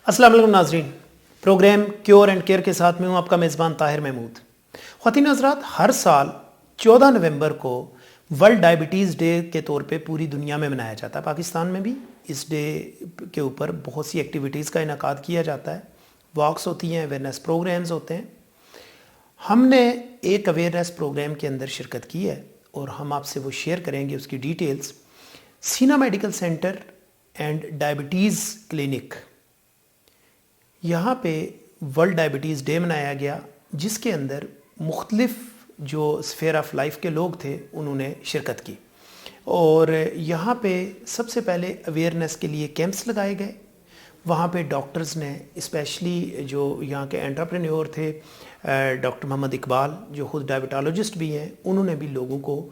अस्सलाम वालेकुम नाज़रीन, प्रोग्राम क्योर एंड केयर के साथ में हूँ आपका मेज़बान ताहिर महमूद। ख़वातीन हज़रात, हर साल 14 नवंबर को वर्ल्ड डायबिटीज़ डे के तौर पे पूरी दुनिया में मनाया जाता है। पाकिस्तान में भी इस डे के ऊपर बहुत सी एक्टिविटीज़ का इनेकाद किया जाता है, वॉक्स होती हैं, अवेयरनेस प्रोग्राम्स होते हैं। हमने एक अवेयरनेस प्रोग्राम के अंदर शिरकत की है और हम आपसे वो शेयर करेंगे उसकी डिटेल्स। सीना medical centre and diabetes clinic, यहाँ पे वर्ल्ड डायबिटीज़ डे मनाया गया, जिसके अंदर मुख्तलिफ़ जो स्फेयर ऑफ लाइफ के लोग थे उन्होंने शिरकत की। और यहाँ पे सबसे पहले अवेयरनेस के लिए कैंप्स लगाए गए। वहाँ पे डॉक्टर्स ने, स्पेशली जो यहाँ के एंटरप्रेन्योर थे, डॉक्टर मोहम्मद इकबाल जो ख़ुद डायबिटोलॉजिस्ट भी हैं, उन्होंने भी लोगों को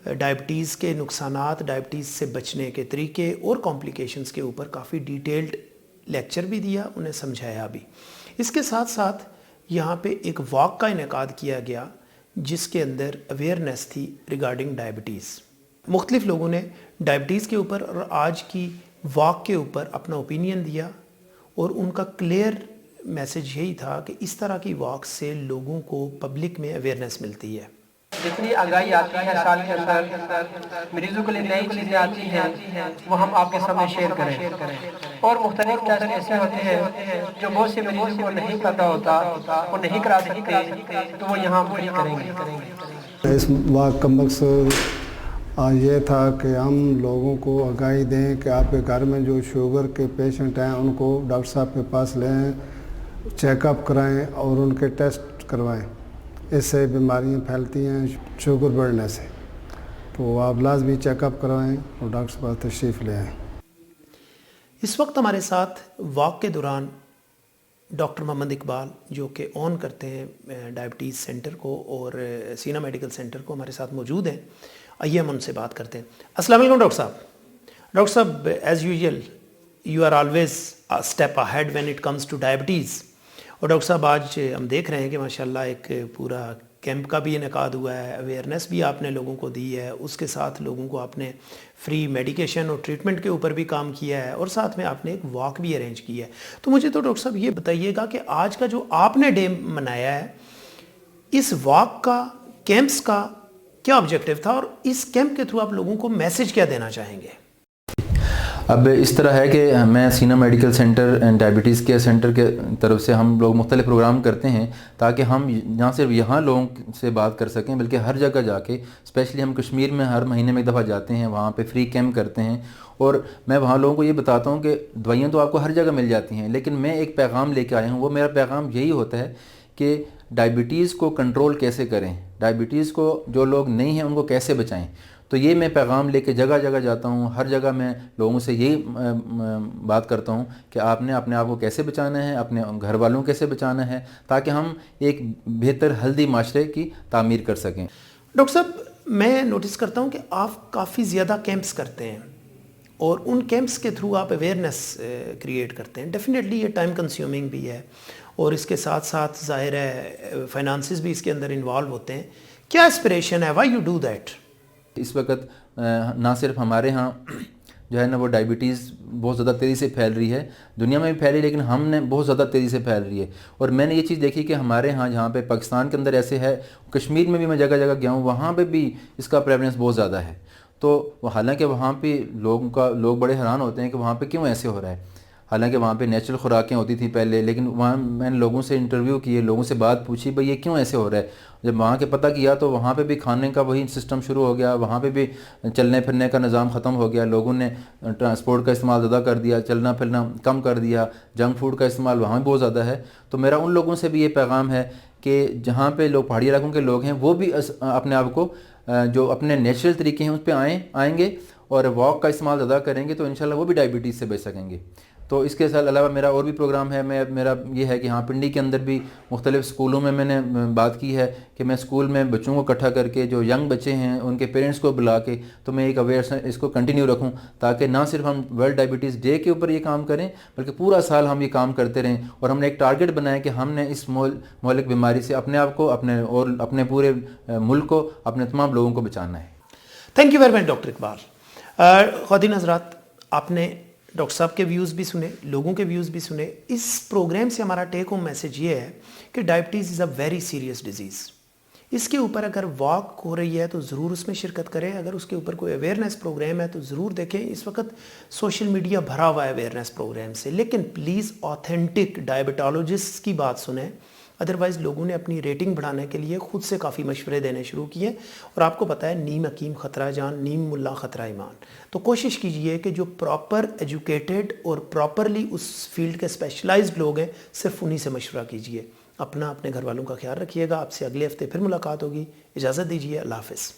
डायबिटीज़ के नुकसानात, डायबिटीज़ से बचने के तरीके और कॉम्प्लिकेशंस के ऊपर काफ़ी डिटेल्ड लेक्चर भी दिया, उन्हें समझाया भी। इसके साथ साथ यहाँ पे एक वॉक का इनेकाद किया गया जिसके अंदर अवेयरनेस थी रिगार्डिंग डायबिटीज़। मुख्तलिफ़ लोगों ने डायबिटीज़ के ऊपर और आज की वॉक के ऊपर अपना ओपिनियन दिया और उनका क्लियर मैसेज यही था कि इस तरह की वॉक से लोगों को पब्लिक में अवेयरनेस मिलती है। जितनी आगाही आती है साल के अंदर, मरीजों के लिए नई चीज़ें आती हैं, वो हम आपके सामने शेयर करें। और मुख्तलिफ टेस्ट ऐसे होते हैं जो बहुत से मरीजों को नहीं पता होता, वो नहीं करा सकते, तो वो यहाँ फ्री करेंगे। इस वाक़ का मकसद ये था कि हम लोगों को आगाही दें कि आपके घर में जो शुगर के पेशेंट हैं उनको डॉक्टर साहब के पास लें, चेकअप कराएं और उनके टेस्ट करवाएं। इससे बीमारियां फैलती हैं शुगर बढ़ने से, तो आप लाजमी चेकअप करवाएं और डॉक्टर के पास तशरीफ़ ले आएँ। इस वक्त हमारे साथ वॉक के दौरान डॉक्टर मोहम्मद इकबाल जो कि ऑन करते हैं डायबिटीज़ सेंटर को और सीना मेडिकल सेंटर को, हमारे साथ मौजूद हैं। आइए हम उनसे बात करते हैं। अस्सलाम वालेकुम डॉक्टर साहब। डॉक्टर साहब, as usual you are always a step ahead when it comes to diabetes. और डॉक्टर साहब, आज हम देख रहे हैं कि माशाल्लाह एक पूरा कैंप का भी इनेकाद हुआ है, अवेयरनेस भी आपने लोगों को दी है, उसके साथ लोगों को आपने फ्री मेडिकेशन और ट्रीटमेंट के ऊपर भी काम किया है और साथ में आपने एक वॉक भी अरेंज किया है। तो मुझे तो डॉक्टर साहब ये बताइएगा कि आज का जो आपने डे मनाया है, इस वॉक का, कैंप्स का क्या ऑब्जेक्टिव था और इस कैंप के थ्रू आप लोगों को मैसेज क्या देना चाहेंगे? अब इस तरह है कि मैं सीना medical centre and diabetes care centre के तरफ से हम लोग मुख्तलिफ प्रोग्राम करते हैं ताकि हम ना सिर्फ यहाँ लोगों से बात कर सकें बल्कि हर जगह जाके, स्पेशली हम कश्मीर में हर महीने में एक दफ़ा जाते हैं, वहाँ पे फ्री कैंप करते हैं। और मैं वहाँ लोगों को ये बताता हूँ कि दवाइयाँ तो आपको हर जगह मिल जाती हैं, लेकिन मैं एक पैगाम लेके आया हूँ। वो मेरा पैगाम यही होता है कि डायबिटीज़ को कंट्रोल कैसे करें, डायबिटीज़ को जो लोग नहीं हैं उनको कैसे बचाएं। तो ये मैं पैगाम लेके जगह जगह जाता हूँ, हर जगह मैं लोगों से यही बात करता हूँ कि आपने अपने आप को कैसे बचाना है, अपने घर वालों को कैसे बचाना है, ताकि हम एक बेहतर हेल्दी माशरे की तामीर कर सकें। डॉक्टर साहब, मैं नोटिस करता हूँ कि आप काफ़ी ज़्यादा कैंप्स करते हैं और उन कैंप्स के थ्रू आप अवेयरनेस क्रिएट करते हैं। डेफिनेटली ये टाइम कंज्यूमिंग भी है और इसके साथ साथ ज़ाहिर है फाइनेंसेस भी इसके अंदर इन्वॉल्व होते हैं। क्या एस्पिरेशन है, व्हाई यू डू दैट? इस वक्त ना सिर्फ हमारे यहाँ जो है ना वो डायबिटीज़ बहुत ज़्यादा तेज़ी से फैल रही है, दुनिया में भी फैल रही है, लेकिन हमने बहुत ज़्यादा तेज़ी से फैल रही है। और मैंने ये चीज़ देखी कि हमारे यहाँ जहाँ पे पाकिस्तान के अंदर ऐसे है, कश्मीर में भी मैं जगह जगह गया हूँ, वहाँ पे भी इसका प्रेवलेंस बहुत ज़्यादा है। तो हालांकि वहाँ पे लोग बड़े हैरान होते हैं कि वहाँ पे क्यों ऐसे हो रहा है। हालांकि वहाँ पे नेचुरल खुराकें होती थी पहले, लेकिन वहाँ मैंने लोगों से इंटरव्यू किए, लोगों से बात पूछी, भाई ये क्यों ऐसे हो रहा है। जब वहाँ के पता किया तो वहाँ पे भी खाने का वही सिस्टम शुरू हो गया, वहाँ पे भी चलने फिरने का निज़ाम ख़त्म हो गया, लोगों ने ट्रांसपोर्ट का इस्तेमाल ज़्यादा कर दिया, चलना फिरना कम कर दिया, जंक फूड का इस्तेमाल वहाँ भी बहुत ज़्यादा है। तो मेरा उन लोगों से भी ये पैगाम है कि जहाँ पे लोग पहाड़ी इलाकों के लोग हैं वो भी अपने आप को जो अपने नेचुरल तरीके हैं उस पर आएँगे और वॉक का इस्तेमाल ज़्यादा करेंगे तो इंशाल्लाह वो भी डायबिटीज़ से बच सकेंगे। तो इसके अलावा मेरा और भी प्रोग्राम है। मेरा ये है कि हाँ, पिंडी के अंदर भी मुख्तलिफ़ स्कूलों में मैंने बात की है कि मैं स्कूल में बच्चों को इकट्ठा करके, जो यंग बच्चे हैं उनके पेरेंट्स को बुला के, तो मैं एक अवेयरनेस इसको कंटिन्यू रखूं ताकि ना सिर्फ हम वर्ल्ड डायबिटीज़ डे के ऊपर ये काम करें बल्कि पूरा साल हम ये काम करते रहें। और हमने एक टारगेट बनाया कि हमने इस मोहलिक बीमारी से अपने आप को, अपने पूरे मुल्क को, अपने तमाम लोगों को बचाना है। Thank you very much doctor Iqbal. ख़वातीन हज़रात, आपने ڈاکٹر صاحب کے ویوز بھی سنے, لوگوں کے ویوز بھی سنے. اس پروگرام سے ہمارا ٹیک ہوم میسج یہ ہے کہ diabetes is a very serious disease. اس کے اوپر اگر واک ہو رہی ہے تو ضرور اس میں شرکت کریں. اگر اس کے اوپر کوئی اویئرنیس پروگرام ہے تو ضرور دیکھیں. اس وقت سوشل میڈیا بھرا ہوا ہے اویئرنیس پروگرام سے, لیکن پلیز آتھینٹک ڈائبٹالوجسٹ کی بات سنیں. ادروائز لوگوں نے اپنی ریٹنگ بڑھانے کے لیے خود سے کافی مشورے دینے شروع کیے, اور آپ کو پتہ ہے نیم حکیم خطرہ جان, نیم ملا خطرہ ایمان. تو کوشش کیجئے کہ جو پراپر ایجوکیٹڈ اور پراپرلی اس فیلڈ کے اسپیشلائزڈ لوگ ہیں صرف انہی سے مشورہ کیجئے. اپنا اپنے گھر والوں کا خیال رکھیے گا. آپ سے اگلے ہفتے پھر ملاقات ہوگی. اجازت دیجیے. اللہ حافظ.